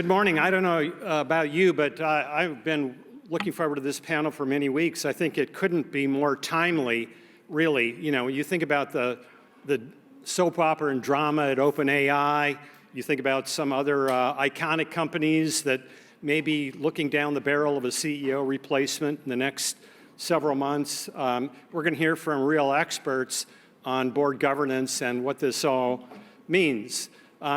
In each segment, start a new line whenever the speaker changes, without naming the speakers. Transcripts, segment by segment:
Good morning. I don't know about you, but I've been looking forward to this panel for many weeks. I think it couldn't be more timely, really. You know, you think about the soap opera and drama at OpenAI, you think about some other iconic companies that may be looking down the barrel of a CEO replacement in the next several months. We're going to hear from real experts on board governance and what this all means.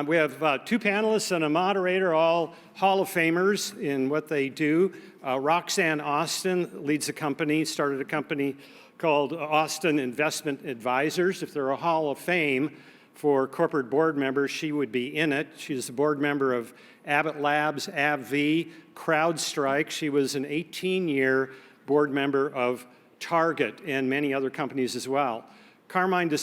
We have two panelists and a moderator, all Hall of Famers in what they do. Roxanne Austin leads a company, started a company called Austin Investment Advisors. If they're a Hall of Fame for corporate board members, she would be in it. She's a board member of Abbott Labs, AbbVie, CrowdStrike. She was an 18-year board member of Target and many other companies as well. Carmine Di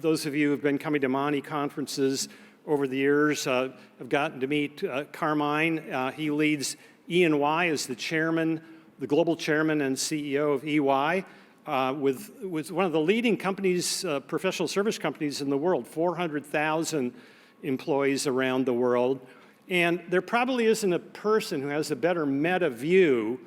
those of you who have been coming to Monty conferences over the years have gotten to meet Carmine. He leads E&Y as the chairman, the global chairman and CEO of EY, with one of the leading companies, professional service companies in the world, 400,000 employees around the world. And there probably isn't a person who has a better meta view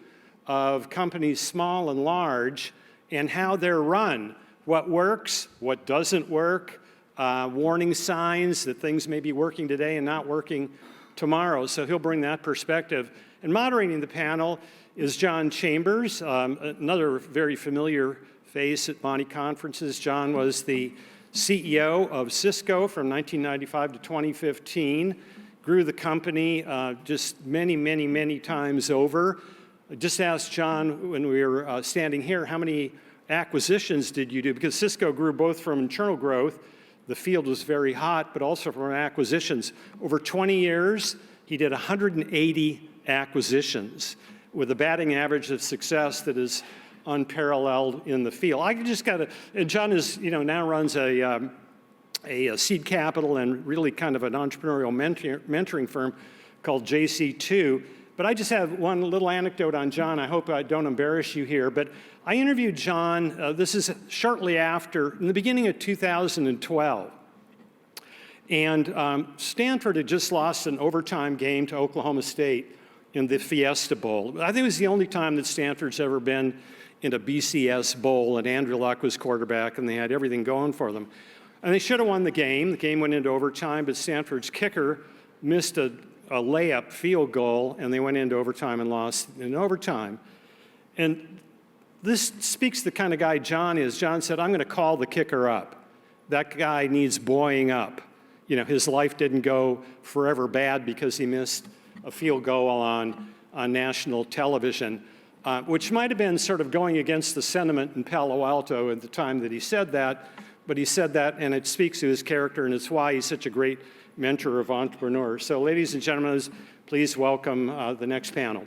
of companies small and large and how they're run. What works, what doesn't work, warning signs that things may be working today and not working tomorrow. So he'll bring that perspective. And moderating the panel is John Chambers, another very familiar face at Monty conferences. John was the CEO of Cisco from 1995 to 2015, grew the company just many times over. I just asked John when we were standing here, how many acquisitions did you do? Because Cisco grew both from internal growth, the field was very hot, but also from acquisitions. Over 20 years, he did 180 acquisitions with a batting average of success that is unparalleled in the field. I just got to, and John is, now runs a seed capital and really kind of an entrepreneurial mentoring firm called JC2. But I just have one little anecdote on John. I hope I don't embarrass you here, but I interviewed John, this is shortly after, in the beginning of 2012. And Stanford had just lost an overtime game to Oklahoma State in the Fiesta Bowl. I think it was the only time that Stanford's ever been in a BCS Bowl, and Andrew Luck was quarterback, and they had everything going for them. And they should have won the game. The game went into overtime, but Stanford's kicker missed a layup field goal, and they went into overtime and lost in overtime. And this speaks to the kind of guy John is. John said, I'm going to call the kicker up. That guy needs buoying up. His life didn't go forever bad because he missed a field goal on national television, which might have been sort of going against the sentiment in Palo Alto at the time that he said that, but he said that, and it speaks to his character, and it's why he's such a great mentor of entrepreneurs. So ladies and gentlemen, please welcome the next panel.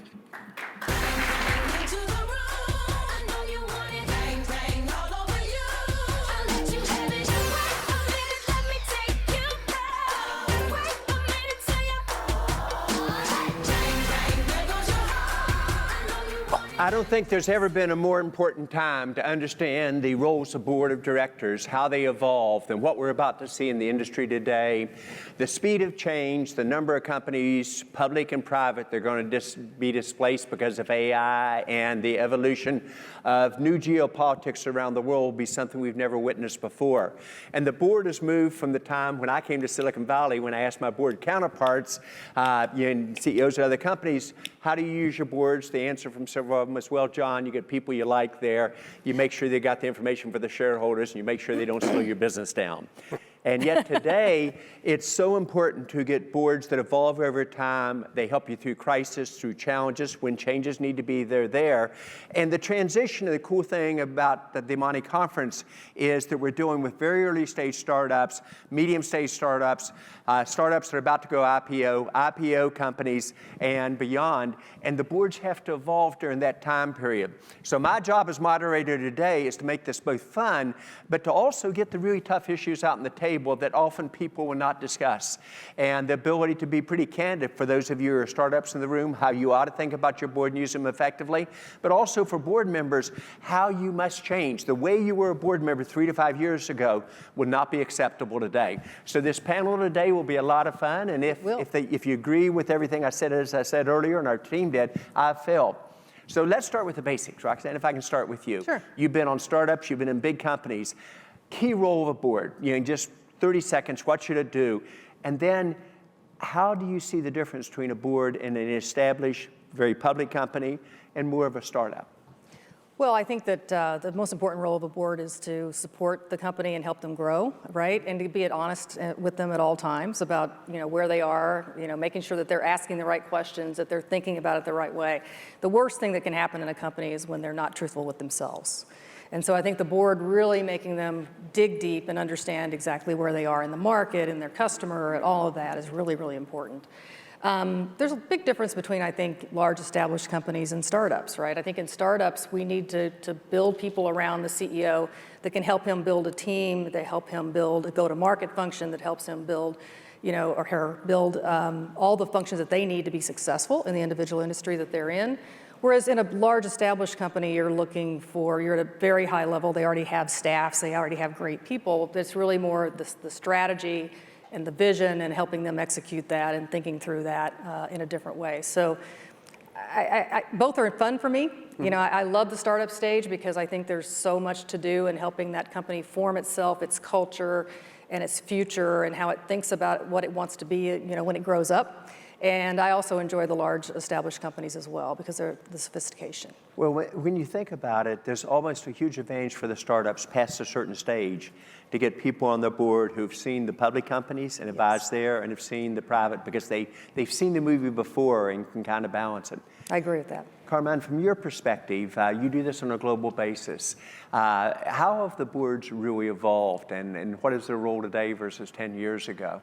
I don't think there's ever been a more important time to understand the roles of board of directors, how they evolve, and what we're about to see in the industry today. The speed of change, the number of companies, public and private, they're going to be displaced because of AI, and the evolution of new geopolitics around the world will be something we've never witnessed before. And the board has moved from the time when I came to Silicon Valley, when I asked my board counterparts, and CEOs of other companies, how do you use your boards? The answer from several of them was, well, John, you get people you like there, you make sure they got the information for the shareholders, and you make sure they don't slow your business down. And yet today, it's so important to get boards that evolve over time. They help you through crisis, through challenges. When changes need to be, they're there. And the transition, the cool thing about the Monty Conference is that we're dealing with very early stage startups, medium stage startups, startups that are about to go IPO companies, and beyond. And the boards have to evolve during that time period. So my job as moderator today is to make this both fun, but to also get the really tough issues out on the table table that often people will not discuss. And the ability to be pretty candid for those of you who are startups in the room, how you ought to think about your board and use them effectively, but also for board members, how you must change. The way you were a board member 3 to 5 years ago would not be acceptable today. So this panel today will be a lot of fun, and if you agree with everything I said, as I said earlier, and our team did, I failed. So let's start with the basics, Roxanne, if I can start with you.
Sure.
You've been on startups, you've been in big companies. Key role of a board, in just 30 seconds, what should it do? And then how do you see the difference between a board in an established, very public company and more of a startup?
Well, I think that the most important role of a board is to support the company and help them grow, right? And to be honest with them at all times about, where they are, making sure that they're asking the right questions, that they're thinking about it the right way. The worst thing that can happen in a company is when they're not truthful with themselves. And so I think the board really making them dig deep and understand exactly where they are in the market and their customer and all of that is really, really important. There's a big difference between, I think, large established companies and startups, right? I think in startups, we need to build people around the CEO that can help him build a team, that help him build a go-to-market function, that helps him build, or her build all the functions that they need to be successful in the individual industry that they're in. Whereas in a large established company, you're at a very high level, they already have staffs, they already have great people. It's really more the strategy and the vision and helping them execute that and thinking through that in a different way. So both are fun for me. I love the startup stage because I think there's so much to do in helping that company form itself, its culture, and its future, and how it thinks about what it wants to be, when it grows up. And I also enjoy the large established companies as well because they're the sophistication.
Well, when you think about it, there's almost a huge advantage for the startups past a certain stage to get people on the board who've seen the public companies and advised there and have seen the private because they've seen the movie before and can kind of balance it.
I agree with that.
Carmine, from your perspective, you do this on a global basis. How have the boards really evolved and what is their role today versus 10 years ago?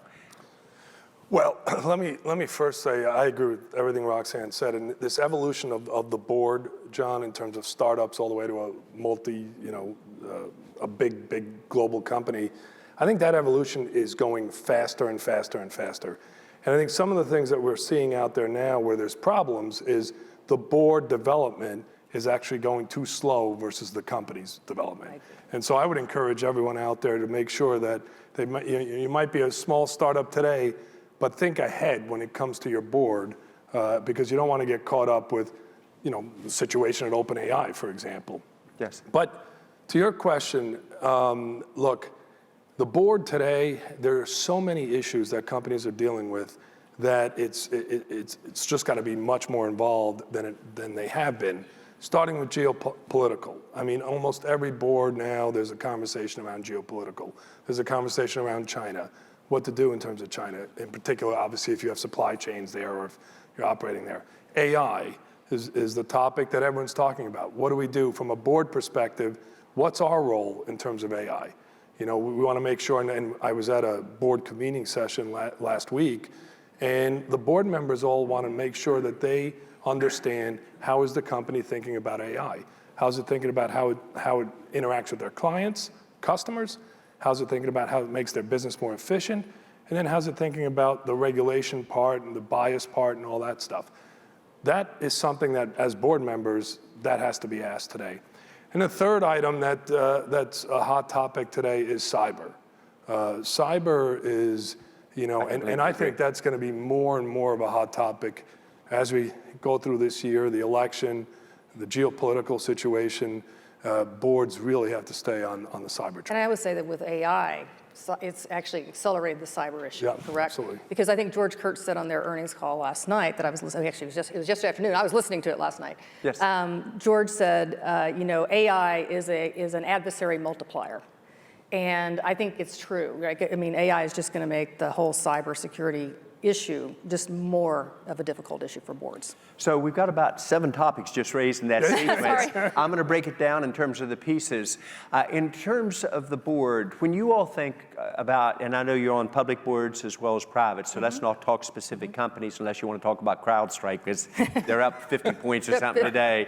Well, let me first say I agree with everything Roxanne said, and this evolution of the board, John, in terms of startups all the way to a big global company, I think that evolution is going faster and faster and faster. And I think some of the things that we're seeing out there now where there's problems is the board development is actually going too slow versus the company's development. And so I would encourage everyone out there to make sure that you might be a small startup today, but think ahead when it comes to your board, because you don't want to get caught up with, the situation at OpenAI, for example.
Yes.
But to your question, look, the board today, there are so many issues that companies are dealing with that it's just got to be much more involved than they have been, starting with geopolitical. I mean, almost every board now, there's a conversation around geopolitical. There's a conversation around China. What to do in terms of China, in particular, obviously, if you have supply chains there or if you're operating there. AI is the topic that everyone's talking about. What do we do from a board perspective? What's our role in terms of AI? We want to make sure, and I was at a board convening session last week, and the board members all want to make sure that they understand how is the company thinking about AI? How's it thinking about how it interacts with their clients, customers? How's it thinking about how it makes their business more efficient? And then how's it thinking about the regulation part and the bias part and all that stuff? That is something that, as board members, that has to be asked today. And the third item that's a hot topic today is cyber. Cyber is, and I think that's going to be more and more of a hot topic as we go through this year, the election, the geopolitical situation. Boards really have to stay on the cyber track.
And I would say that with AI, it's actually accelerated the cyber issue,
Yeah,
correct?
absolutely.
Because I think George Kurtz said on their earnings call last night that I was listening, actually it was yesterday afternoon, I was listening to it last night.
Yes.
George said, AI is an adversary multiplier. And I think it's true, right? I mean, AI is just going to make the whole cybersecurity issue, just more of a difficult issue for boards.
So we've got about 7 topics just raised in that sequence.
Sorry.
I'm going to break it down in terms of the pieces. In terms of the board, when you all think about, and I know you're on public boards as well as private, so let's not talk specific companies unless you want to talk about CrowdStrike, because they're up 50 points or something today,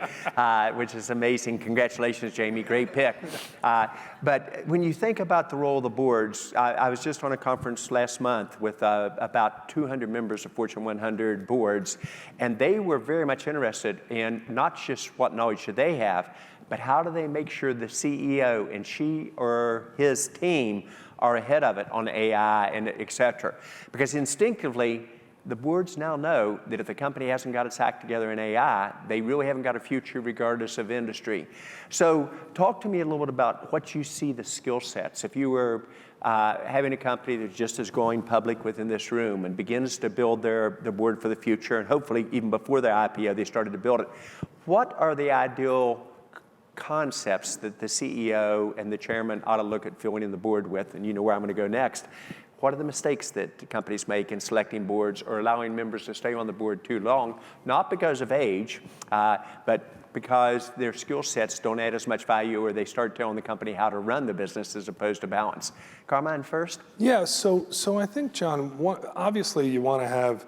which is amazing. Congratulations, Jamie, great pick. But when you think about the role of the boards, I was just on a conference last month with about 200 members of Fortune 100 boards, and they were very much interested in not just what knowledge should they have, but how do they make sure the CEO and she or his team are ahead of it on AI and et cetera. Because instinctively, the boards now know that if the company hasn't got its act together in AI, they really haven't got a future regardless of industry. So talk to me a little bit about what you see the skill sets. If you were having a company that just is going public within this room and begins to build their board for the future, and hopefully even before their IPO, they started to build it, what are the ideal concepts that the CEO and the chairman ought to look at filling in the board with? And you know where I'm going to go next. What are the mistakes that companies make in selecting boards or allowing members to stay on the board too long, not because of age, but because their skill sets don't add as much value, or they start telling the company how to run the business as opposed to balance? Carmine first?
Yeah, so I think, John, obviously you want to have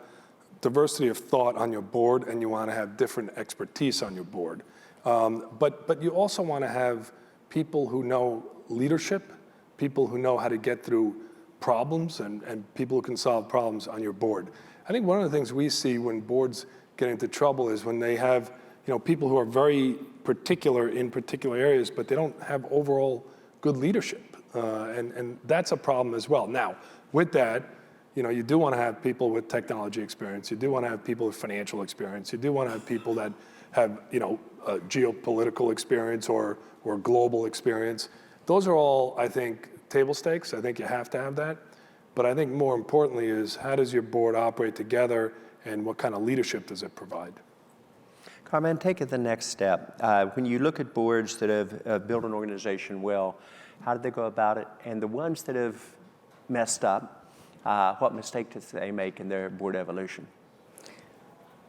diversity of thought on your board, and you want to have different expertise on your board. But you also want to have people who know leadership, people who know how to get through problems, and people who can solve problems on your board. I think one of the things we see when boards get into trouble is when they have people who are very particular in particular areas, but they don't have overall good leadership. And that's a problem as well. Now, with that, you do want to have people with technology experience. You do want to have people with financial experience. You do want to have people that have, geopolitical experience or global experience. Those are all, I think, table stakes. I think you have to have that. But I think more importantly is, how does your board operate together, and what kind of leadership does it provide?
Carmine, take it the next step. When you look at boards that have built an organization well, how did they go about it? And the ones that have messed up, what mistake did they make in their board evolution?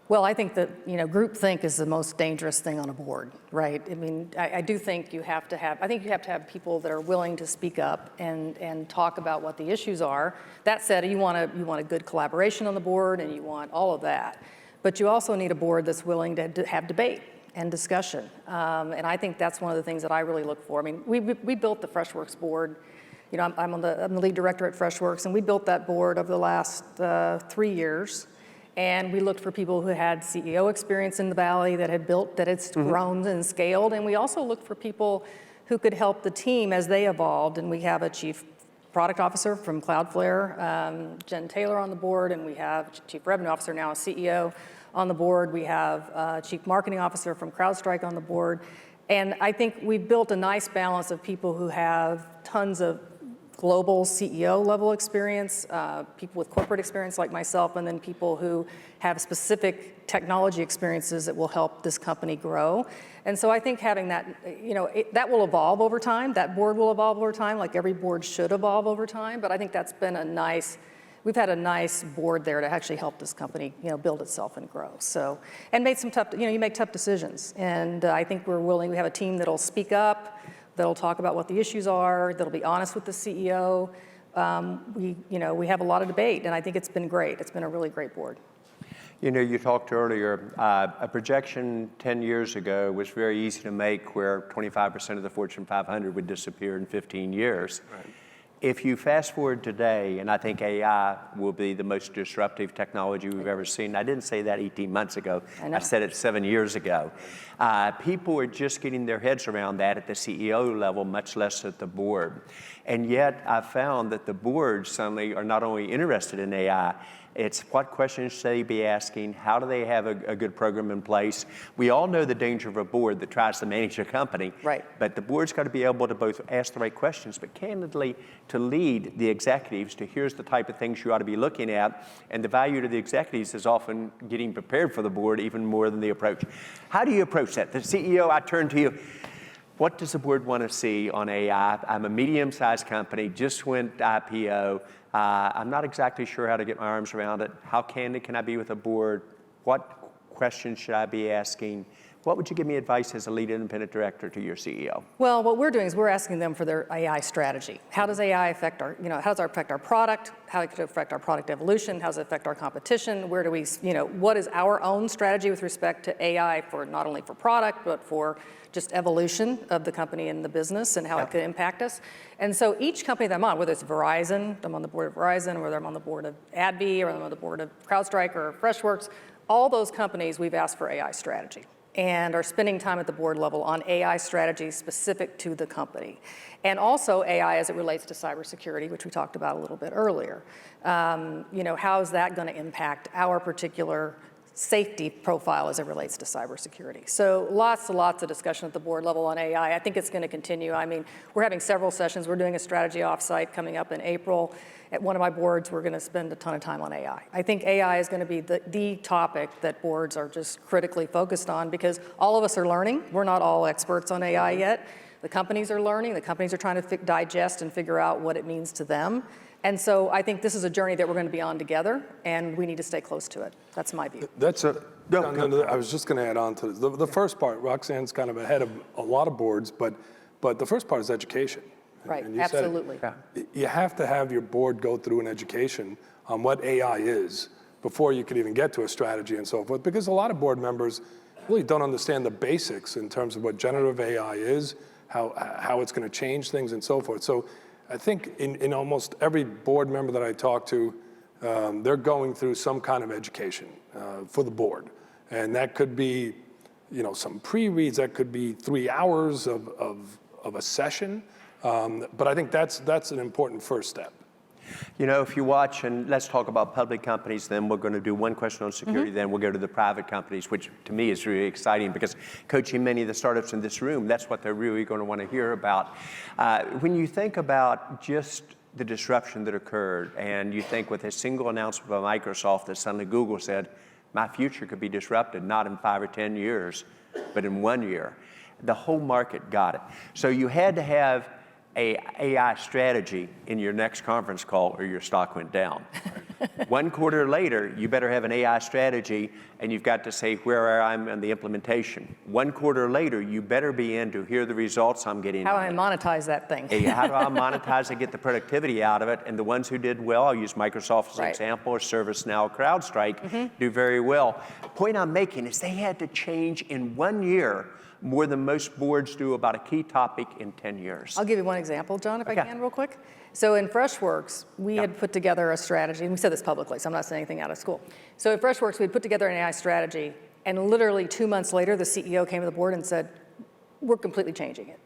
Well, I think that, groupthink is the most dangerous thing on a board, right? I mean, I do think you have to have people that are willing to speak up and talk about what the issues are. That said, you want a good collaboration on the board, and you want all of that. But you also need a board that's willing to have debate and discussion. And I think that's one of the things that I really look for. I mean, we built the Freshworks board. I'm the lead director at Freshworks, and we built that board over the last 3 years. And we looked for people who had CEO experience in the Valley, that had grown and scaled. And we also looked for people who could help the team as they evolved. And we have a chief product officer from Cloudflare, Jen Taylor, on the board, and we have chief revenue officer, now a CEO, on the board. We have a chief marketing officer from CrowdStrike on the board. And I think we've built a nice balance of people who have tons of global CEO level experience, people with corporate experience like myself, and then people who have specific technology experiences that will help this company grow. And so I think having that, that will evolve over time. That board will evolve over time, like every board should evolve over time. But I think that's been we've had a nice board there to actually help this company, build itself and grow. So, and made some tough, you make tough decisions. And I think we have a team that'll speak up, that'll talk about what the issues are, that'll be honest with the CEO. We have a lot of debate, and I think it's been great. It's been a really great board.
You talked earlier, a projection 10 years ago was very easy to make, where 25% of the Fortune 500 would disappear in 15 years. Right. If you fast forward today, and I think AI will be the most disruptive technology we've ever seen. I didn't say that 18 months ago. I said it 7 years ago. People are just getting their heads around that at the CEO level, much less at the board. And yet I found that the boards suddenly are not only interested in AI, it's what questions should they be asking? How do they have a good program in place? We all know the danger of a board that tries to manage a company.
Right.
But the board's got to be able to both ask the right questions, but candidly to lead the executives to here's the type of things you ought to be looking at. And the value to the executives is often getting prepared for the board even more than the approach. How do you approach that? The CEO, I turn to you. What does the board want to see on AI? I'm a medium-sized company, just went IPO. I'm not exactly sure how to get my arms around it. How candid can I be with the board? What questions should I be asking? What would you give me advice as a lead independent director to your CEO?
Well, what we're doing is we're asking them for their AI strategy. How does AI affect our, how does it affect our product? How does it affect our product evolution? How does it affect our competition? Where do we, what is our own strategy with respect to AI for not only for product, but for just evolution of the company and the business and how it could impact us? And so each company that I'm on, whether it's Verizon, I'm on the board of Verizon, or whether I'm on the board of AbbVie, or I'm on the board of CrowdStrike or Freshworks, all those companies we've asked for AI strategy and are spending time at the board level on AI strategies specific to the company. And also AI as it relates to cybersecurity, which we talked about a little bit earlier. How is that going to impact our particular safety profile as it relates to cybersecurity? So lots and lots of discussion at the board level on AI. I think it's going to continue. I mean, we're having several sessions. We're doing a strategy offsite coming up in April. At one of my boards, we're going to spend a ton of time on AI. I think AI is going to be the topic that boards are just critically focused on because all of us are learning. We're not all experts on AI yet. The companies are learning. The companies are trying to digest and figure out what it means to them. And so I think this is a journey that we're going to be on together, and we need to stay close to it. That's my view.
I was just going to add on to this. The first part, Roxanne's kind of ahead of a lot of boards, but the first part is education.
Right,
And you
absolutely.
said it. You have to have your board go through an education on what AI is before you could even get to a strategy and so forth, because a lot of board members really don't understand the basics in terms of what generative AI is, how it's going to change things and so forth. So I think in almost every board member that I talk to, they're going through some kind of education for the board. And that could be, some pre-reads, that could be 3 hours of a session. But I think that's an important first step.
If you watch, and let's talk about public companies, then we're going to do one question on security, then we'll go to the private companies, which to me is really exciting because coaching many of the startups in this room, that's what they're really going to want to hear about. When you think about just the disruption that occurred, and you think with a single announcement by Microsoft that suddenly Google said, my future could be disrupted, not in 5 or 10 years, but in 1 year. The whole market got it. So you had to have an AI strategy in your next conference call or your stock went down. 1 quarter later, you better have an AI strategy and you've got to say where I'm in the implementation. 1 quarter later, you better be in to hear the results I'm getting.
How do I monetize that thing?
Hey, how do I monetize and get the productivity out of it? And the ones who did well, I'll use Microsoft as an example, or ServiceNow, CrowdStrike, do very well. The point I'm making is they had to change in 1 year more than most boards do about a key topic in 10 years.
I'll give you one example, John, if I can, real quick. So in Freshworks, we had put together a strategy, and we said this publicly, so I'm not saying anything out of school. So at Freshworks, we had put together an AI strategy, and literally 2 months later, the CEO came to the board and said, we're completely changing it.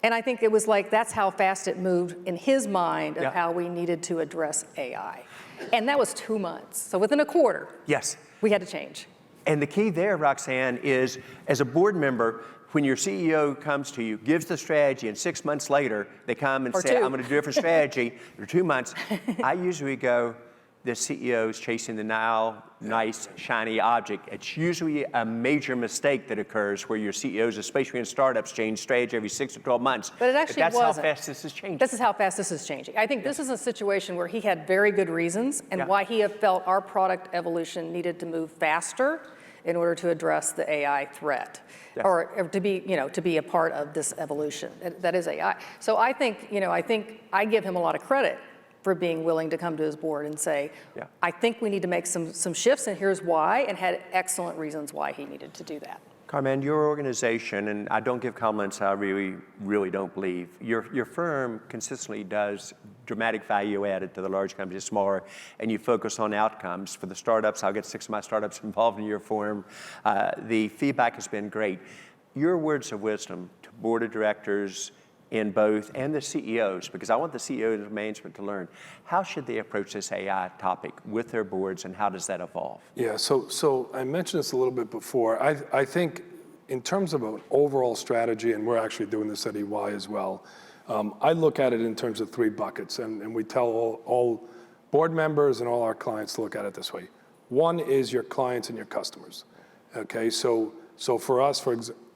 And I think it was like, that's how fast it moved in his mind of how we needed to address AI. And that was 2 months. So within a quarter, we had to change.
And the key there, Roxanne, is as a board member, when your CEO comes to you, gives the strategy, and 6 months later, they come and say, I'm going to do a different strategy, or 2 months, I usually go, the CEO is chasing the now nice, shiny object. It's usually a major mistake that occurs where your CEOs, especially in startups, change strategy every 6 to 12 months.
But it actually wasn't.
That's how fast this is changing.
This is how fast this is changing. I think this is a situation where he had very good reasons and why he felt our product evolution needed to move faster in order to address the AI threat, or to be a part of this evolution. That is AI. So I think I give him a lot of credit for being willing to come to his board and say, I think we need to make some shifts, and here's why, and had excellent reasons why he needed to do that.
Carmen, your organization, and I don't give comments I really don't believe, your firm consistently does dramatic value added to the large companies, smaller, and you focus on outcomes. For the startups, I'll get 6 of my startups involved in your forum. The feedback has been great. Your words of wisdom to board of directors in both, and the CEOs, because I want the CEOs and management to learn, how should they approach this AI topic with their boards, and how does that evolve?
Yeah, so I mentioned this a little bit before. I think in terms of an overall strategy, and we're actually doing this at EY as well, I look at it in terms of 3 buckets, and we tell all board members and all our clients to look at it this way. One is your clients and your customers. Okay, so for us,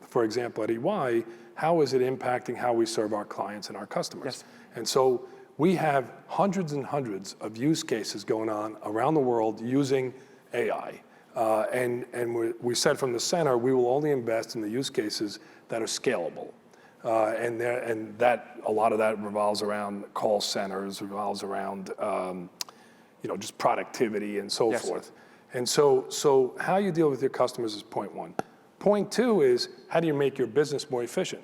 for example, at EY, how is it impacting how we serve our clients and our customers?
Yes.
And so we have hundreds and hundreds of use cases going on around the world using AI. And we said from the center, we will only invest in the use cases that are scalable. And that a lot of that revolves around call centers, revolves around just productivity and so
Yes.
forth. And so how you deal with your customers is point one. Point two is how do you make your business more efficient?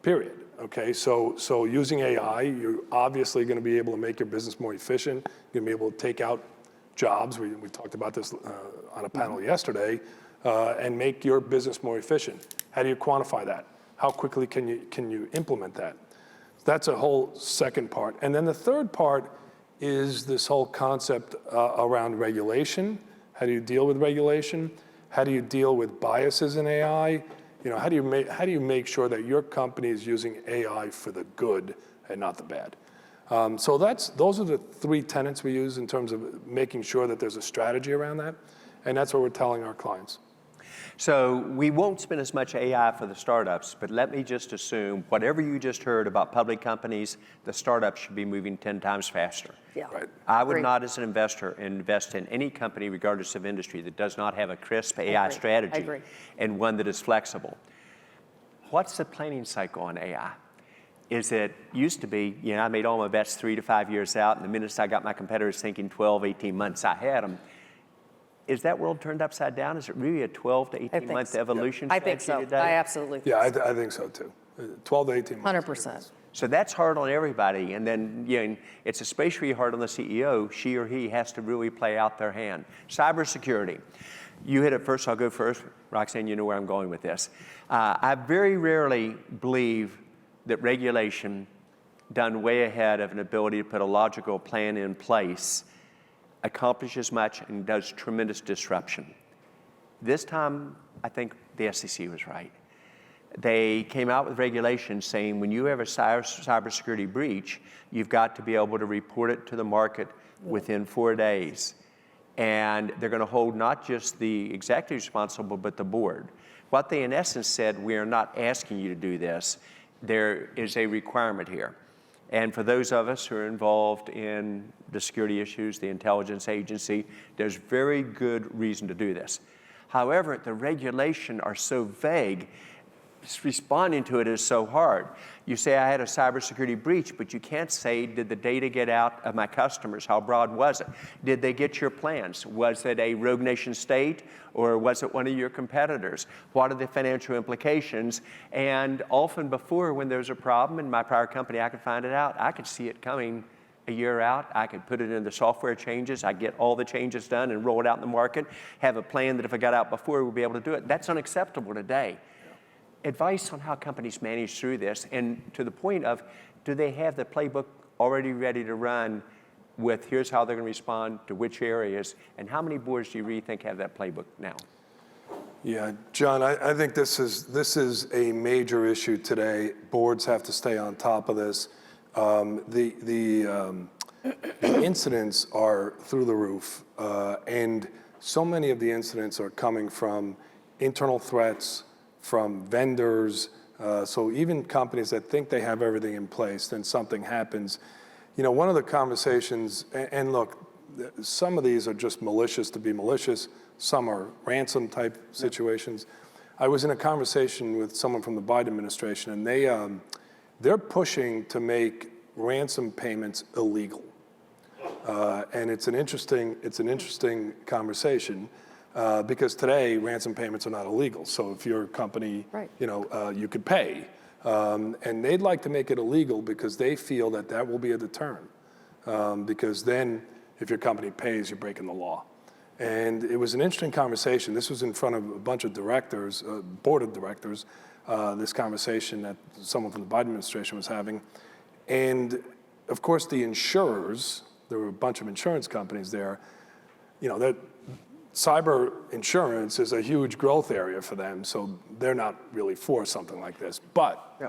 Period. Okay, so using AI, you're obviously going to be able to make your business more efficient. You're going to be able to take out jobs. We talked about this on a panel yesterday, and make your business more efficient. How do you quantify that? How quickly can you implement that? That's a whole second part. And then the third part is this whole concept around regulation. How do you deal with regulation? How do you deal with biases in AI? How do you make sure that your company is using AI for the good and not the bad? So those are the three tenets we use in terms of making sure that there's a strategy around that, and that's what we're telling our clients.
So we won't spend as much AI for the startups, but let me just assume whatever you just heard about public companies, the startups should be moving 10 times faster.
Yeah.
Right.
I would
Agreed.
not, as an investor, invest in any company, regardless of industry, that does not have a crisp AI
agree.
strategy
I agree.
and one that is flexible. What's the planning cycle on AI? Is it used to be, I made all my bets 3 to 5 years out, and the minute I got my competitors thinking 12, 18 months, I had them. Is that world turned upside down? Is it really a 12 to 18-month
so.
evolution
I think
strategy
so.
today?
I absolutely think
Yeah, I think so too. 12 to 18 months.
100%.
So that's hard on everybody. And then it's especially hard on the CEO. She or he has to really play out their hand. Cybersecurity. You hit it first, I'll go first. Roxanne, you know where I'm going with this. I very rarely believe that regulation done way ahead of an ability to put a logical plan in place accomplishes much and does tremendous disruption. This time, I think the SEC was right. They came out with regulations saying when you have a cybersecurity breach, you've got to be able to report it to the market within 4 days. And they're going to hold not just the executive responsible, but the board. What they in essence said, we are not asking you to do this. There is a requirement here. And for those of us who are involved in the security issues, the intelligence agency, there's very good reason to do this. However, the regulations are so vague, responding to it is so hard. You say, I had a cybersecurity breach, but you can't say, did the data get out of my customers? How broad was it? Did they get your plans? Was it a rogue nation state, or was it one of your competitors? What are the financial implications? And often before, when there's a problem in my prior company, I could find it out. I could see it coming a year out. I could put it in the software changes. I get all the changes done and roll it out in the market, have a plan that if I got out before, we'd be able to do it. That's unacceptable today. Advice on how companies manage through this, and to the point of, do they have the playbook already ready to run with here's how they're going to respond to which areas, and how many boards do you really think have that playbook now?
Yeah, John, I think this is a major issue today. Boards have to stay on top of this. The incidents are through the roof, and so many of the incidents are coming from internal threats, from vendors, so even companies that think they have everything in place, then something happens. One of the conversations, and look, some of these are just malicious to be malicious, some are ransom type situations. I was in a conversation with someone from the Biden administration, and they're pushing to make ransom payments illegal. And it's an interesting conversation. Because today, ransom payments are not illegal. So if you're a company,
Right.
You could pay. And they'd like to make it illegal because they feel that will be a deterrent. Because then if your company pays, you're breaking the law. And it was an interesting conversation. This was in front of a bunch of directors, board of directors, this conversation that someone from the Biden administration was having. And of course, the insurers, there were a bunch of insurance companies there, that cyber insurance is a huge growth area for them, so they're not really for something like this. But,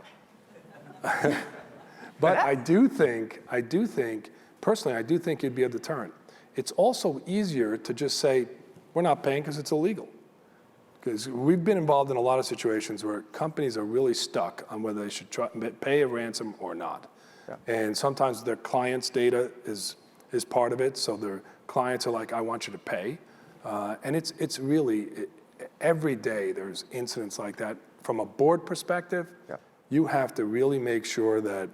but I do think, personally, I do think it'd be a deterrent. It's also easier to just say, we're not paying because it's illegal. Because we've been involved in a lot of situations where companies are really stuck on whether they should pay a ransom or not. And sometimes their clients' data is part of it, so their clients are like, I want you to pay. And it's really, every day there's incidents like that. From a board perspective, you have to really make sure that,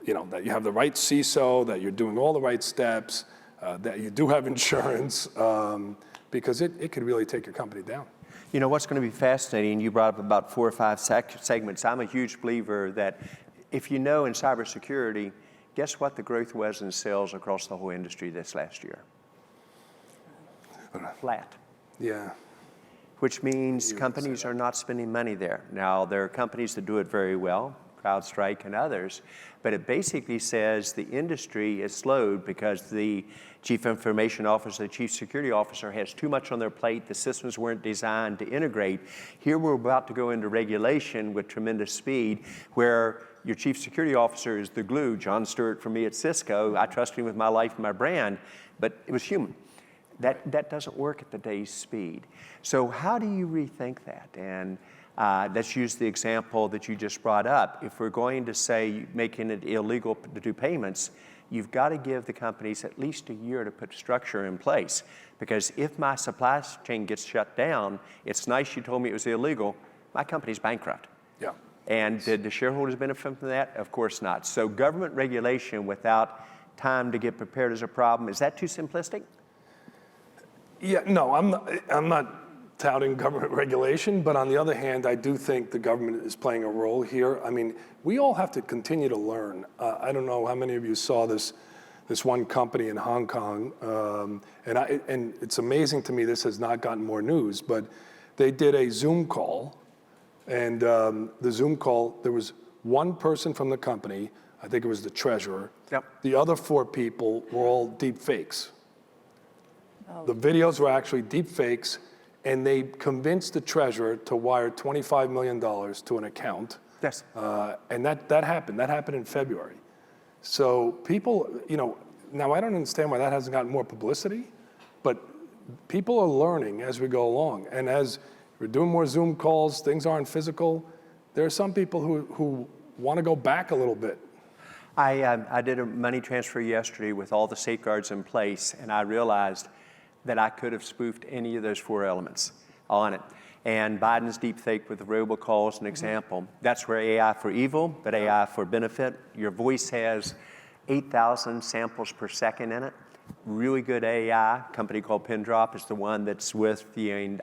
that you have the right CISO, that you're doing all the right steps, that you do have insurance, because it could really take your company down.
You know, what's going to be fascinating, you brought up about 4 or 5 segments. I'm a huge believer that if you know in cybersecurity, guess what the growth was in sales across the whole industry this last year? Flat.
Yeah.
Which means companies are not spending money there. Now, there are companies that do it very well, CrowdStrike and others, but it basically says the industry is slowed because the chief information officer, the chief security officer has too much on their plate. The systems weren't designed to integrate. Here we're about to go into regulation with tremendous speed where your chief security officer is the glue. John Stewart for me at Cisco, I trust him with my life and my brand, but it was human. That doesn't work at today's speed. So how do you rethink that? And let's use the example that you just brought up. If we're going to say making it illegal to do payments, you've got to give the companies at least a year to put structure in place. Because if my supply chain gets shut down, it's nice you told me it was illegal, my company's bankrupt.
Yeah.
And did the shareholders benefit from that? Of course not. So government regulation without time to get prepared is a problem. Is that too simplistic?
Yeah, no, I'm not touting government regulation, but on the other hand, I do think the government is playing a role here. I mean, we all have to continue to learn. I don't know how many of you saw this one company in Hong Kong, and it's amazing to me this has not gotten more news, but they did a Zoom call, and the Zoom call, there was one person from the company, I think it was the treasurer.
Yep.
The other 4 people were all deep fakes. The videos were actually deep fakes, and they convinced the treasurer to wire $25 million to an account.
Yes.
And that happened. That happened in February. So people, now I don't understand why that hasn't gotten more publicity, but people are learning as we go along. And as we're doing more Zoom calls, things aren't physical, there are some people who want to go back a little bit.
I did a money transfer yesterday with all the safeguards in place, and I realized that I could have spoofed any of those 4 elements on it. And Biden's deepfake with the robocall is an example. That's where AI for evil, but AI for benefit. Your voice has 8,000 samples per second in it. Really good AI. A company called Pindrop is the one that's with CNN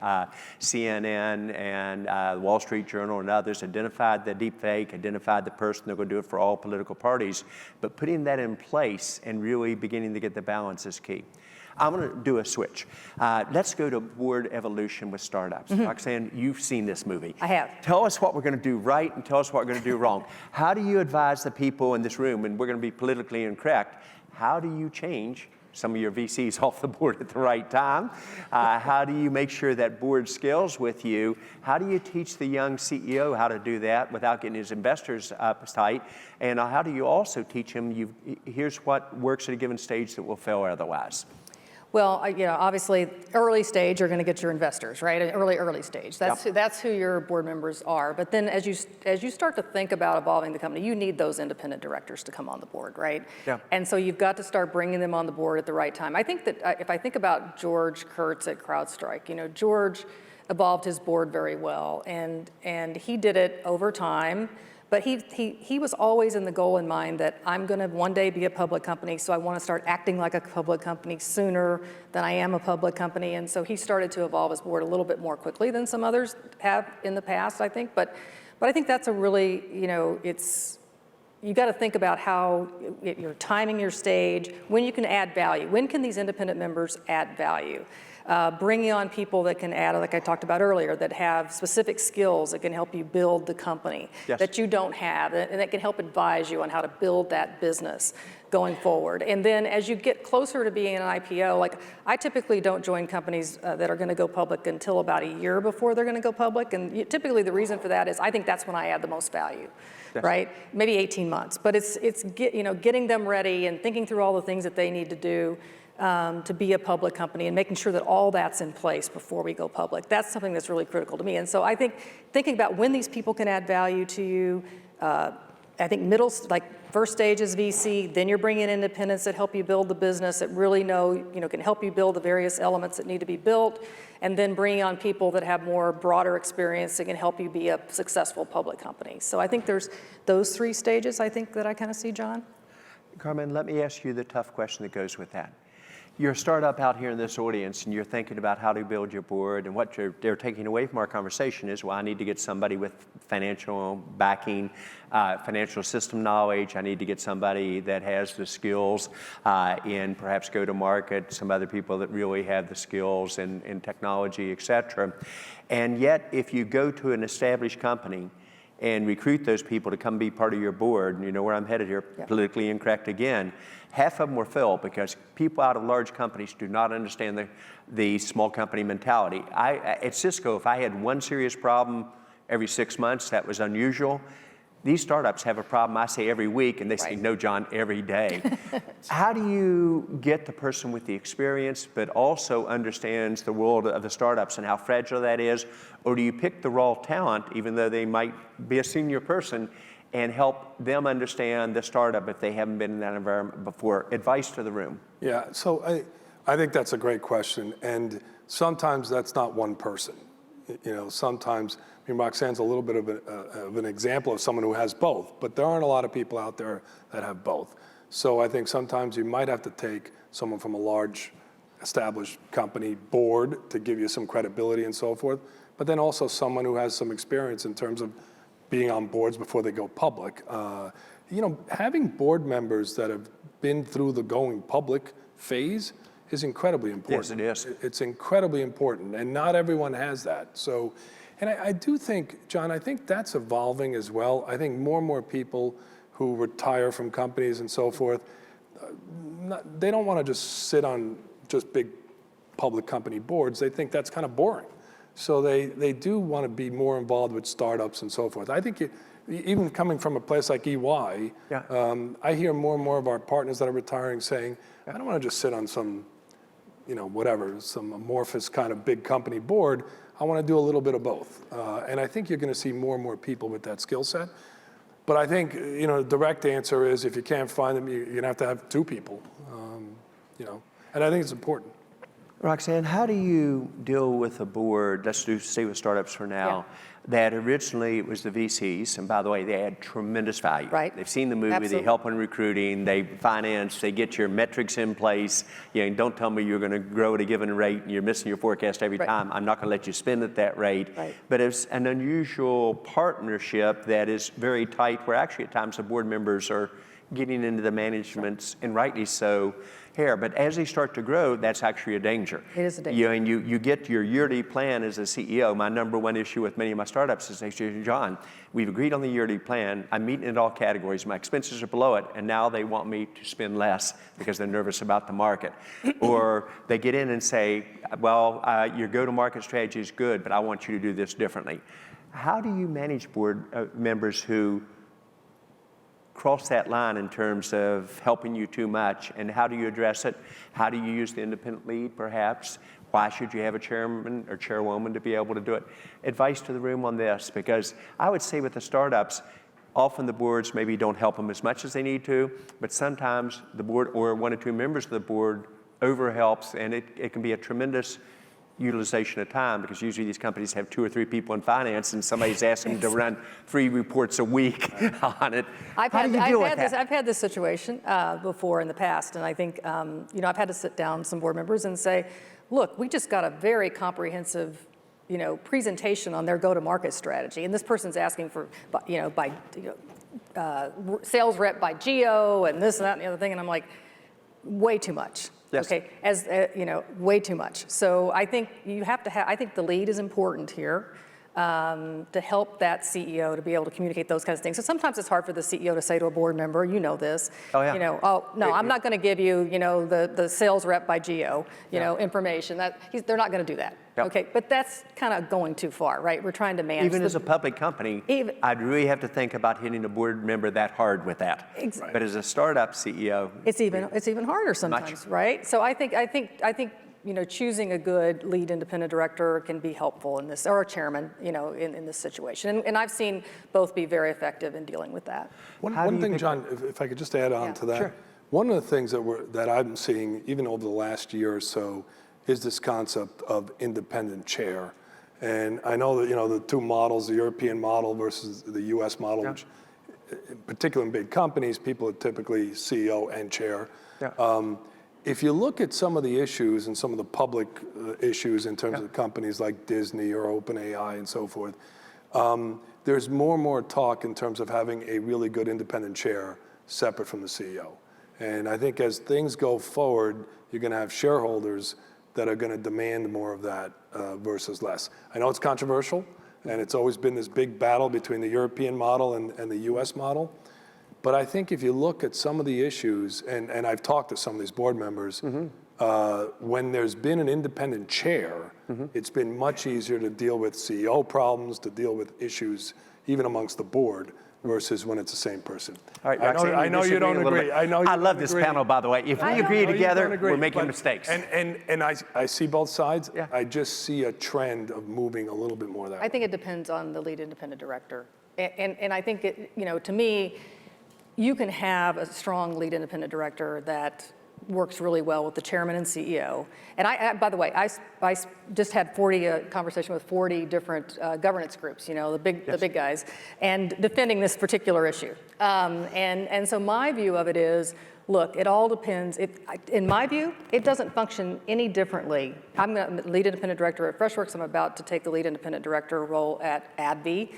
and Wall Street Journal and others, identified the deepfake, identified the person. They're going to do it for all political parties. But putting that in place and really beginning to get the balance is key. I'm going to do a switch. Let's go to board evolution with startups. Roxanne, you've seen this movie.
I have.
Tell us what we're going to do right and tell us what we're going to do wrong. How do you advise the people in this room, and we're going to be politically incorrect, how do you change some of your VCs off the board at the right time? How do you make sure that board scales with you? How do you teach the young CEO how to do that without getting his investors uptight? And how do you also teach him, here's what works at a given stage that will fail otherwise?
Well, obviously, early stage, you're going to get your investors, right? Early stage. That's who your board members are. But then as you start to think about evolving the company, you need those independent directors to come on the board, right?
Yeah.
And so you've got to start bringing them on the board at the right time. I think that if I think about George Kurtz at CrowdStrike, George evolved his board very well, and he did it over time. But he was always in the goal in mind that I'm going to one day be a public company, so I want to start acting like a public company sooner than I am a public company. And so he started to evolve his board a little bit more quickly than some others have in the past, I think. But I think that's a really, you got to think about how you're timing your stage, when you can add value. When can these independent members add value? Bringing on people that can add, like I talked about earlier, that have specific skills that can help you build the company that you don't have, and that can help advise you on how to build that business going forward. And then as you get closer to being an IPO, like I typically don't join companies that are going to go public until about a year before they're going to go public. And typically the reason for that is I think that's when I add the most value. Right? Maybe 18 months. But it's getting them ready and thinking through all the things that they need to do. to be a public company and making sure that all that's in place before we go public. That's something that's really critical to me. And so I think thinking about when these people can add value to you, I think first stage is VC, then you're bringing in independents that help you build the business, that really can help you build the various elements that need to be built, and then bringing on people that have more broader experience that can help you be a successful public company. So I think there's those 3 stages, I think, that I kind of see, John.
Carmen, let me ask you the tough question that goes with that. You're a startup out here in this audience, and you're thinking about how to build your board, and what they're taking away from our conversation is, well, I need to get somebody with financial backing, financial system knowledge. I need to get somebody that has the skills in perhaps go-to-market, some other people that really have the skills in technology, et cetera. And yet, if you go to an established company and recruit those people to come be part of your board, and you know where I'm headed here,
Yeah.
politically incorrect again, half of them were filled because people out of large companies do not understand the small company mentality. At Cisco, if I had one serious problem every 6 months, that was unusual. These startups have a problem, I say, every week, and they say,
Right.
no, John, every day. How do you get the person with the experience, but also understands the world of the startups and how fragile that is? Or do you pick the raw talent, even though they might be a senior person, and help them understand the startup if they haven't been in that environment before? Advice to the room.
Yeah, so I think that's a great question, and sometimes that's not one person. Sometimes, Roxanne's a little bit of an example of someone who has both, but there aren't a lot of people out there that have both. So I think sometimes you might have to take someone from a large established company board to give you some credibility and so forth, but then also someone who has some experience in terms of being on boards before they go public. Having board members that have been through the going public phase is incredibly important.
Yes, it is.
It's incredibly important, and not everyone has that. So, and I do think, John, I think that's evolving as well. I think more and more people who retire from companies and so forth, they don't want to just sit on just big public company boards. They think that's kind of boring. So they do want to be more involved with startups and so forth. I think even coming from a place like EY,
Yeah.
I hear more and more of our partners that are retiring saying, I don't want to just sit on some, some amorphous kind of big company board. I want to do a little bit of both. And I think you're going to see more and more people with that skill set. But I think, the direct answer is if you can't find them, you're going to have 2 people, and I think it's important.
Roxanne, how do you deal with a board, let's stay with startups for now, that originally it was the VCs, and by the way, they add tremendous value.
Right.
They've seen the movie,
Absolutely.
They help in recruiting, they finance, they get your metrics in place. Don't tell me you're going to grow at a given rate and you're missing your forecast every
Right.
time. I'm not going to let you spend at that rate.
Right.
But it's an unusual partnership that is very tight, where actually at times the board members are getting into the management's, and rightly so, hair. But as they start to grow, that's actually a danger.
It is a danger.
And you get your yearly plan as a CEO. My number one issue with many of my startups is they say, John, we've agreed on the yearly plan. I'm meeting in all categories. My expenses are below it, and now they want me to spend less because they're nervous about the market. Or they get in and say, well, your go-to-market strategy is good, but I want you to do this differently. How do you manage board members who cross that line in terms of helping you too much, and how do you address it? How do you use the independent lead, perhaps? Why should you have a chairman or chairwoman to be able to do it? Advice to the room on this, because I would say with the startups, often the boards maybe don't help them as much as they need to, but sometimes the board or 1 or 2 members of the board overhelps, and it can be a tremendous utilization of time, because usually these companies have 2 or 3 people in finance and somebody's asking them to run 3 reports a week on it. How do you deal with that?
I've had this situation before in the past, and I think I've had to sit down with some board members and say, look, we just got a very comprehensive presentation on their go-to-market strategy, and this person's asking for sales rep by geo and this and that and the other thing, and I'm like, way too much.
Yes.
Okay, way too much. So I think you have to have. I think the lead is important here. to help that CEO to be able to communicate those kinds of things. So sometimes it's hard for the CEO to say to a board member, you know this,
Oh, yeah.
you know, oh, no, I'm not going to give you, you know, the sales rep by geo, you know, information. They're not going to do that.
Yep.
Okay, but that's kind of going too far, right? We're trying to manage.
Even as a public company, I'd really have to think about hitting a board member that hard with that.
Right.
But as a startup CEO,
It's even harder sometimes, right? So I think you know, choosing a good lead independent director can be helpful in this, or a chairman, you know, in this situation. And I've seen both be very effective in dealing with that.
One
do you
thing,
think-
John, if I could just add on
Yeah,
to that.
sure.
One of the things that I'm seeing, even over the last year or so, is this concept of independent chair. And I know that, you know, the two models, the European model versus the US model, which, in particular in big companies, people are typically CEO and chair.
Yeah.
If you look at some of the issues and some of the public issues in terms of companies like Disney or OpenAI and so forth, there's more and more talk in terms of having a really good independent chair separate from the CEO. And I think as things go forward, you're going to have shareholders that are going to demand more of that versus less. I know it's controversial, and it's always been this big battle between the European model and the US model. But I think if you look at some of the issues, and I've talked to some of these board members, when there's been an independent chair, it's been much easier to deal with CEO problems, to deal with issues even amongst the board, versus when it's the same person.
All right,
I know,
Roxanne,
I know you don't agree. I know you
I
don't
love this
agree.
panel, by the way. If we agree
I know you
together,
don't agree,
we're making
but-
mistakes.
And I see both sides.
Yeah.
I just see a trend of moving a little bit more that way.
I think it depends on the lead independent director. And I think, you know, to me, you can have a strong lead independent director that works really well with the chairman and CEO. And by the way, I just had conversation with 40 different governance groups, you know, the big guys, and defending this particular issue. And so my view of it is, look, it all depends. In my view, it doesn't function any differently. I'm the lead independent director at Freshworks. I'm about to take the lead independent director role at AbbVie.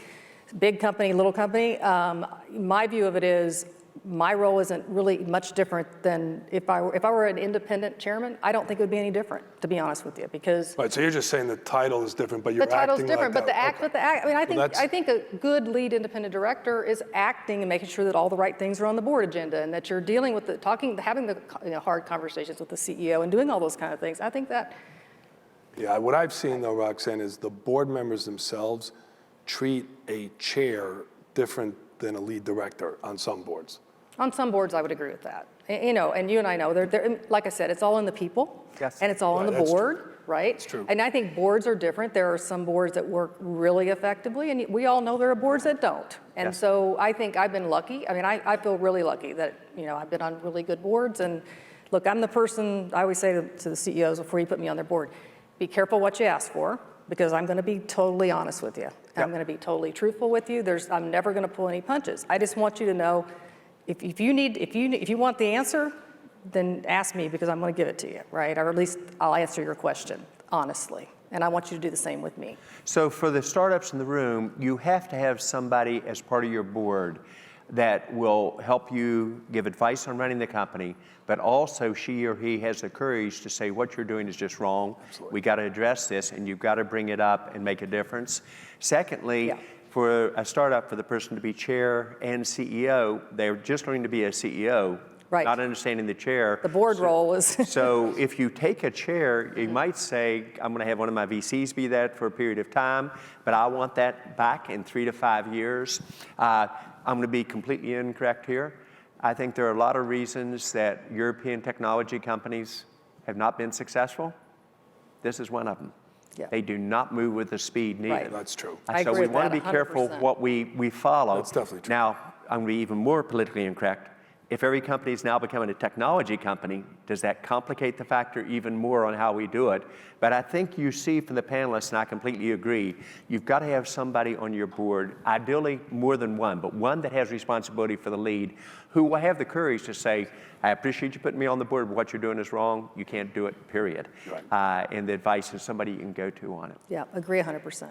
Big company, little company. My view of it is, my role isn't really much different than if I were an independent chairman. I don't think it would be any different, to be honest with you, because
Right, so you're just saying the title is different, but you're
the title's
acting
different,
like
but
that.
the act. I mean,
that's-
I think a good lead independent director is acting and making sure that all the right things are on the board agenda, and that you're dealing with having the hard conversations with the CEO and doing all those kind of things. I think that.
Yeah, what I've seen though, Roxanne, is the board members themselves treat a chair different than a lead director on some boards.
On some boards, I would agree with that. You know, and you and I know, like I said, it's all in the people.
Yes.
And it's all in
Right,
the
that's
board, right?
That's true.
And I think boards are different. There are some boards that work really effectively, and we all know there are boards that don't. And
Yes.
so I think I've been lucky. I mean, I feel really lucky that, you know, I've been on really good boards. And look, I'm the person, I always say to the CEOs before you put me on their board, be careful what you ask for, because I'm going to be totally honest with you. I'm going to be totally truthful with you. I'm never going to pull any punches. I just want you to know, if you want the answer, then ask me, because I'm going to give it to you, right? Or at least I'll answer your question honestly. And I want you to do the same with me.
So for the startups in the room, you have to have somebody as part of your board that will help you give advice on running the company, but also she or he has the courage to say what you're doing is just wrong.
Absolutely.
We got to address this, and you've got to bring it up and make a difference. Secondly,
Yeah.
for a startup, for the person to be chair and CEO, they're just learning to be a CEO,
Right.
not understanding the chair.
The board role is.
So if you take a chair, you might say, I'm going to have one of my VCs be that for a period of time, but I want that back in 3 to 5 years. I'm going to be completely incorrect here. I think there are a lot of reasons that European technology companies have not been successful. This is one of them.
Yeah.
They do not move with the speed needed.
Right.
That's true.
I
So
agree
we
with
want to
that
be careful
100%.
what we follow.
That's definitely true.
Now, I'm going to be even more politically incorrect. If every company is now becoming a technology company, does that complicate the factor even more on how we do it? But I think you see from the panelists, and I completely agree, you've got to have somebody on your board, ideally more than one, but one that has responsibility for the lead, who will have the courage to say, I appreciate you putting me on the board, but what you're doing is wrong. You can't do it, period.
Right.
And the advice is somebody you can go to on it.
Yeah, agree 100%.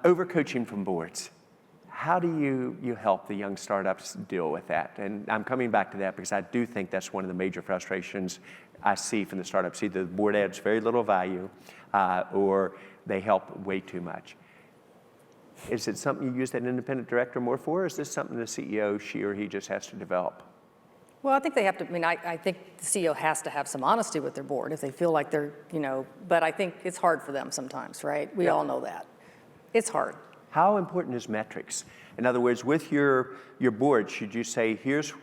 Overcoaching from boards. How do you help the young startups deal with that? And I'm coming back to that because I do think that's one of the major frustrations I see from the startups. Either the board adds very little value or they help way too much. Is it something you use that independent director more for, or is this something the CEO, she or he just has to develop?
Well, I think they have to, I mean, I think the CEO has to have some honesty with their board if they feel like they're, but I think it's hard for them sometimes, right? We all know that. It's hard.
How important is metrics? In other words, with your board, should you say, here's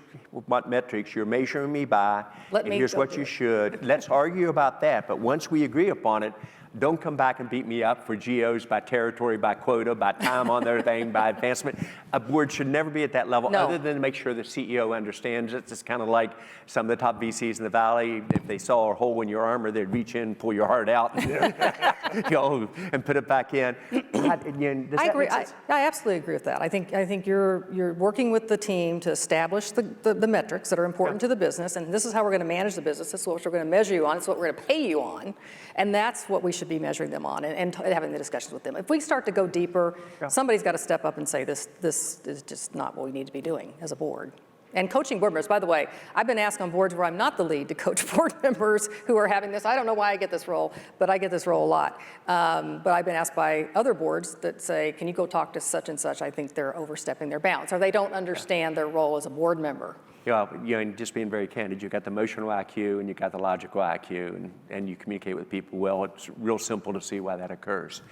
what metrics you're measuring me by, and here's what you should. Let's argue about that, but once we agree upon it, don't come back and beat me up for GOs by territory, by quota, by time on their thing, by advancement. A board should never be at that level, other than to make sure the CEO understands it. It's kind of like some of the top VCs in the Valley. If they saw a hole in your armor, they'd reach in, pull your heart out, and put it back in.
I agree. I absolutely agree with that. I think you're working with the team to establish the metrics that are important to the business, and this is how we're going to manage the business. This is what we're going to measure you on. It's what we're going to pay you on, and that's what we should be measuring them on and having the discussions with them. If we start to go deeper, somebody's got to step up and say this is just not what we need to be doing as a board. And coaching board members, by the way, I've been asked on boards where I'm not the lead to coach board members who are having this. I don't know why I get this role, but I get this role a lot. But I've been asked by other boards that say, can you go talk to such and such? I think they're overstepping their bounds, or they don't understand their role as a board member.
And just being very candid, you've got the emotional IQ and you've got the logical IQ, and you communicate with people well. It's real simple to see why that occurs.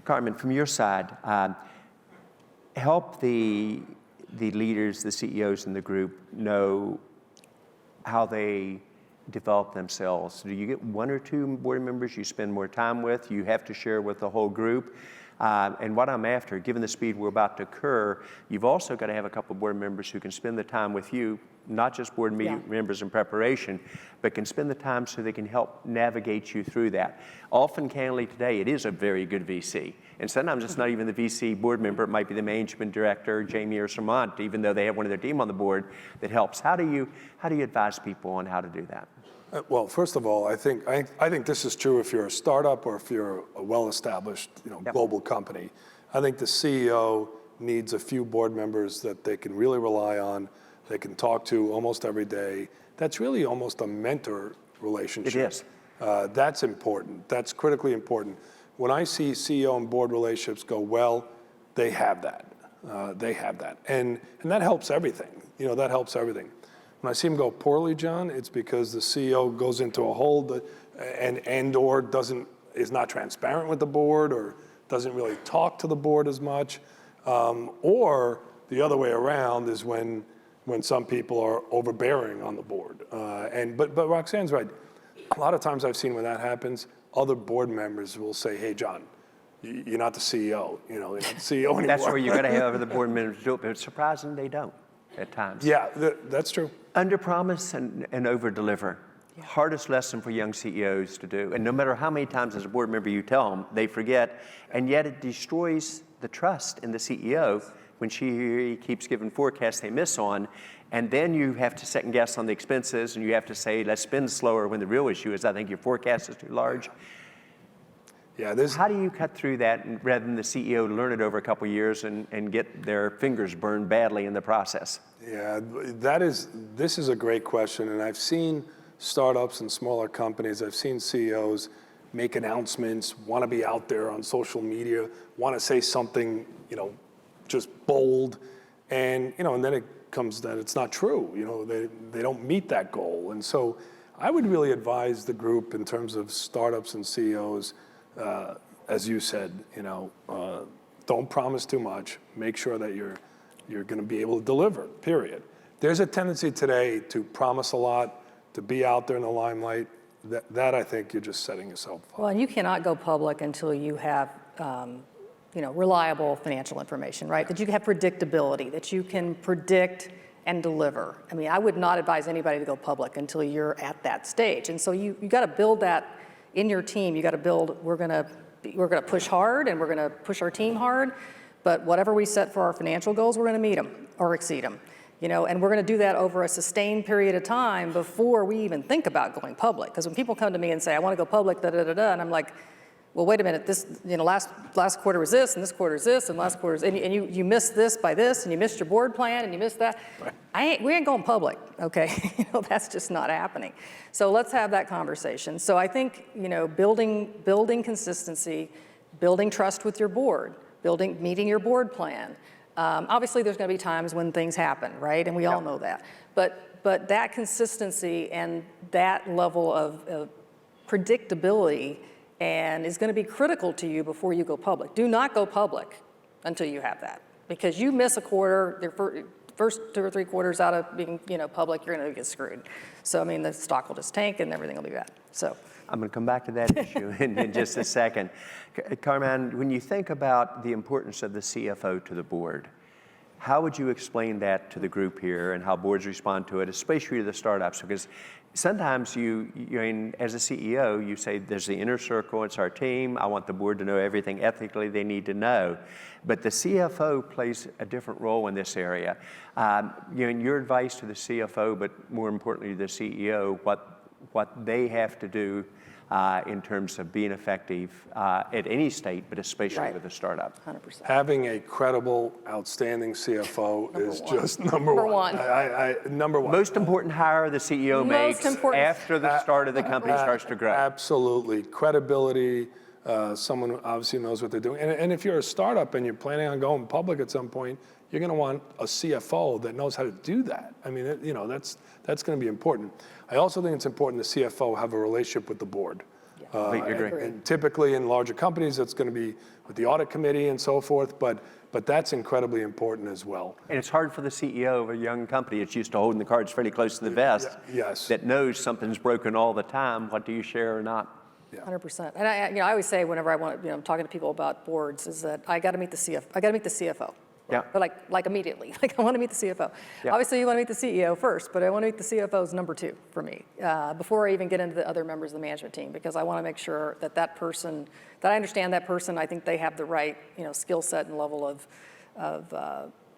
Carmen, from your side, help the leaders, the CEOs in the group know how they develop themselves. Do you get one or two board members you spend more time with, you have to share with the whole group? And what I'm after, given the speed we're about to occur, you've also got to have a couple of board members who can spend the time with you, not just board members in preparation, but can spend the time so they can help navigate you through that. Often, candidly, today, it is a very good VC. And sometimes it's not even the VC board member, it might be the management director, Jamie or Samant, even though they have one of their team on the board that helps. How do you advise people on how to do that?
Well, first of all, I think this is true if you're a startup or if you're a well-established, global company. I think the CEO needs a few board members that they can really rely on, they can talk to almost every day. That's really almost a mentor relationship.
It is.
That's important. That's critically important. When I see CEO and board relationships go well, they have that. They have that, and that helps everything. That helps everything. When I see them go poorly, John, it's because the CEO goes into a hole and/or is not transparent with the board or doesn't really talk to the board as much, or the other way around is when some people are overbearing on the board. But Roxanne's right. A lot of times I've seen when that happens, other board members will say, "Hey, John, you're not the CEO. You're not the CEO anymore."
That's where you're going to have the board members do it, but it's surprising they don't at times.
Yeah, that's true.
Under promise and over deliver. Yeah. Hardest lesson for young CEOs to do. And no matter how many times as a board member you tell them, they forget. And yet it destroys the trust in the CEO when she or he keeps giving forecasts they miss on. And then you have to second guess on the expenses, and you have to say, let's spend slower, when the real issue is, I think your forecast is too large.
Yeah,
how do you cut through that rather than the CEO learn it over a couple of years and get their fingers burned badly in the process?
Yeah, this is a great question, and I've seen startups and smaller companies, I've seen CEOs make announcements, want to be out there on social media, want to say something, just bold, and then it comes that it's not true. They don't meet that goal, and so I would really advise the group in terms of startups and CEOs. As you said, don't promise too much. Make sure that you're going to be able to deliver, period. There's a tendency today to promise a lot, to be out there in the limelight. That I think you're just setting yourself up.
Well, and you cannot go public until you have, reliable financial information, right? That you have predictability, that you can predict and deliver. I mean, I would not advise anybody to go public until you're at that stage. And so you got to build that in your team. You got to build, we're going to push hard and we're going to push our team hard, but whatever we set for our financial goals, we're going to meet them or exceed them. And we're going to do that over a sustained period of time before we even think about going public. Because when people come to me and say, I want to go public, and I'm like, well, wait a minute, this, last quarter was this, and this quarter is this, and last quarter is, and you missed this by this, and you missed your board plan, and you missed that. Right. We ain't going public, okay? That's just not happening. So let's have that conversation. So I think, building consistency, building trust with your board, meeting your board plan. Obviously, there's going to be times when things happen, right? And we all know that. But that consistency and that level of predictability and is going to be critical to you before you go public. Do not go public until you have that, because you miss a quarter, your first 2 or 3 quarters out of being, public, you're going to get screwed. So I mean, the stock will just tank and everything will be bad. So
I'm going to come back to that issue in just a second. Carmen, when you think about the importance of the CFO to the board, how would you explain that to the group here and how boards respond to it, especially to the startups? Because sometimes as a CEO, you say there's the inner circle, it's our team, I want the board to know everything ethically they need to know. But the CFO plays a different role in this area. Your advice to the CFO, but more importantly to the CEO, what they have to do in terms of being effective at any state, but especially with a startup.
100%.
Having a credible, outstanding CFO is just number one. Number one.
Most important hire the CEO makes after the start of the company starts to grow.
Absolutely. Credibility, someone who obviously knows what they're doing. And if you're a startup and you're planning on going public at some point, you're going to want a CFO that knows how to do that. I mean, that's going to be important. I also think it's important the CFO have a relationship with the board.
Completely agree.
And typically in larger companies, that's going to be with the audit committee and so forth, but that's incredibly important as well.
And it's hard for the CEO of a young company that's used to holding the cards fairly close to the vest,
Yes.
that knows something's broken all the time. What do you share or not?
100%. And I always say whenever I'm talking to people about boards is that I got to meet the CFO.
Yeah.
But like immediately. Like I want to meet the CFO.
Yeah.
Obviously, you want to meet the CEO first, but I want to meet the CFO as number 2 for me before I even get into the other members of the management team, because I want to make sure that I understand that person. I think they have the right skill set and level of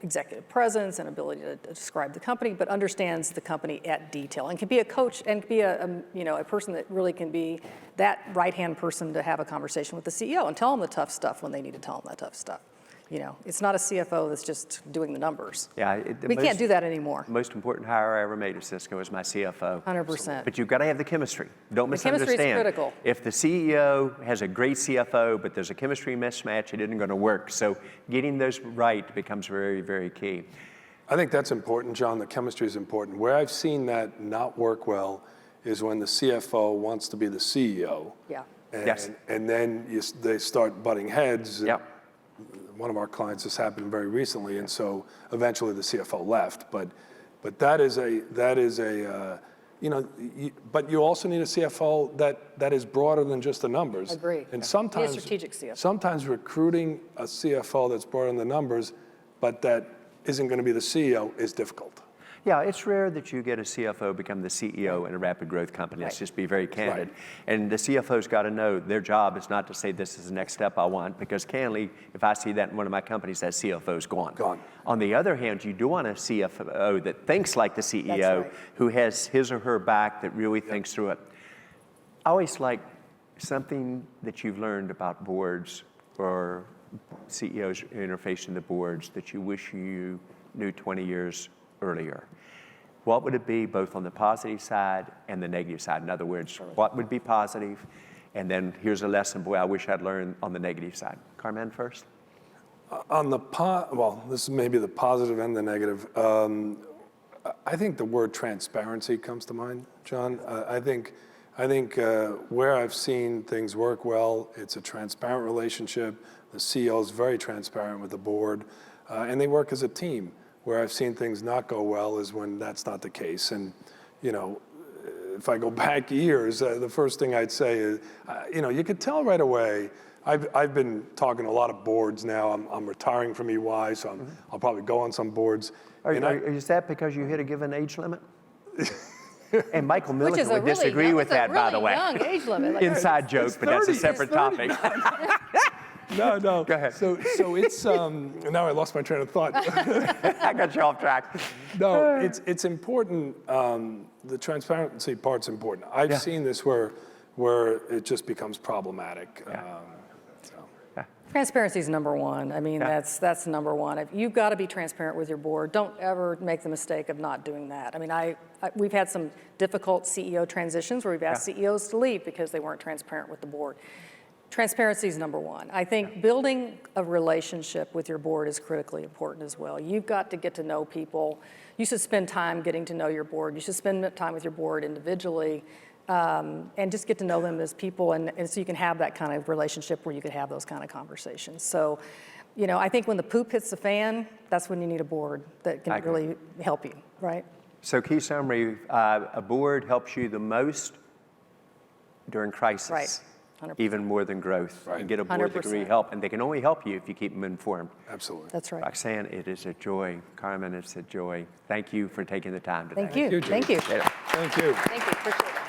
executive presence and ability to describe the company, but understands the company at detail and can be a coach and be a person that really can be that right-hand person to have a conversation with the CEO and tell them the tough stuff when they need to tell them that tough stuff. It's not a CFO that's just doing the numbers.
Yeah,
we can't do that anymore.
The most important hire I ever made at Cisco was my CFO.
100%.
But you've got to have the chemistry. Don't misunderstand.
chemistry is critical.
If the CEO has a great CFO, but there's a chemistry mismatch, it isn't going to work. So getting those right becomes very, very key.
I think that's important, John. The chemistry is important. Where I've seen that not work well is when the CFO wants to be the CEO.
Yeah.
And then they start butting heads.
Yep.
One of our clients, this happened very recently, and so eventually the CFO left. But that is but you also need a CFO that is broader than just the numbers.
Agree.
And sometimes
Need a strategic CFO.
Sometimes recruiting a CFO that's broader than the numbers, but that isn't going to be the CEO, is difficult.
Yeah, it's rare that you get a CFO become the CEO in a rapid growth company. Let's just be very candid.
Right.
And the CFO's got to know their job is not to say this is the next step I want, because candidly, if I see that in one of my companies, that CFO's gone.
Gone.
On the other hand, you do want a CFO that thinks like the CEO,
That's right.
who has his or her back, that really thinks through it. I always like something that you've learned about boards or CEOs interfacing the boards that you wish you knew 20 years earlier. What would it be both on the positive side and the negative side? In other words, what would be positive? And then here's a lesson, boy, I wish I'd learned on the negative side. Carmen first.
On the this is maybe the positive and the negative. I think the word transparency comes to mind, John. I think where I've seen things work well, it's a transparent relationship. The CEO is very transparent with the board, and they work as a team. Where I've seen things not go well is when that's not the case. And, if I go back years, the first thing I'd say is, you could tell right away. I've been talking to a lot of boards now. I'm retiring from EY, so I'll probably go on some boards.
Is that because you hit a given age limit? And Michael
Which is
Milliken would disagree with that, by the way.
Young age limit. Like,
Inside joke, but that's a
30.
separate
It's 30.
topic.
No.
Go ahead.
So it's now I lost my train of thought.
I got you off track.
No, it's important. The transparency part's important. I've seen this where it just becomes problematic.
Transparency is number 1. I mean, that's number 1. You've got to be transparent with your board. Don't ever make the mistake of not doing that. I mean, we've had some difficult CEO transitions where we've asked CEOs to leave because they weren't transparent with the board. Transparency is number one. I think building a relationship with your board is critically important as well. You've got to get to know people. You should spend time getting to know your board. You should spend time with your board individually and just get to know them as people, and so you can have that kind of relationship where you could have those kind of conversations. So, you know, I think when the poop hits the fan, that's when you need a board that can really help you, right?
So key summary, a board helps you the most during crisis.
Right. 100%.
Even more than growth.
Right.
And get a board that can really
100%.
help, and they can only help you if you keep them informed.
Absolutely.
That's right.
Roxanne, it is a joy. Carmen, it's a joy. Thank you for taking the time today.
Thank you.
you,
Thank you.
Later.
Thank you.
Thank you. Appreciate it.